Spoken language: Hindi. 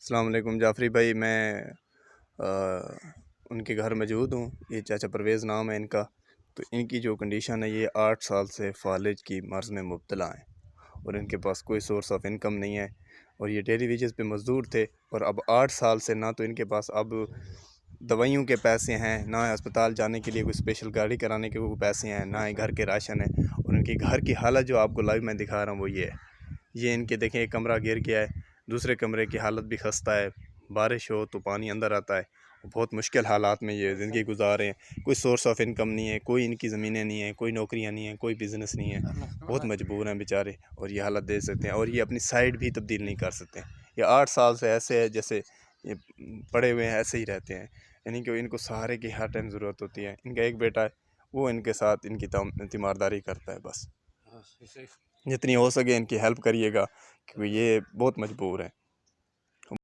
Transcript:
अस्सलाम वालेकुम जाफ़री भाई, मैं उनके घर मौजूद हूँ। ये चाचा परवेज़ नाम है इनका। तो इनकी जो कंडीशन है, ये 8 साल से फालिज की मर्ज़ में मुब्तला हैं और इनके पास कोई सोर्स ऑफ इनकम नहीं है और ये डेली वेजेस पे मज़दूर थे। और अब 8 साल से ना तो इनके पास अब दवाइयों के पैसे हैं, ना अस्पताल जाने के लिए कोई स्पेशल गाड़ी कराने के कोई पैसे हैं, ना ही घर के राशन है। और उनकी घर की हालत जो आपको लाइव मैं दिखा रहा हूँ वो ये है। ये इनके देखें, एक कमरा गिर गया है, दूसरे कमरे की हालत भी खस्ता है। बारिश हो तो पानी अंदर आता है। बहुत मुश्किल हालात में ये ज़िंदगी गुजार रहे हैं। कोई सोर्स ऑफ इनकम नहीं है, कोई इनकी ज़मीनें नहीं है, कोई नौकरियां नहीं हैं, कोई बिज़नेस नहीं है। बहुत मजबूर हैं बेचारे और ये हालत दे सकते हैं। और ये अपनी साइड भी तब्दील नहीं कर सकते। ये 8 साल से ऐसे है जैसे ये पड़े हुए हैं, ऐसे ही रहते हैं। यानी कि इनको सहारे की हर टाइम ज़रूरत होती है। इनका एक बेटा है, वो इनके साथ इनकी तीमारदारी करता है। बस जितनी हो सके इनकी हेल्प करिएगा, क्योंकि ये बहुत मजबूर हैं।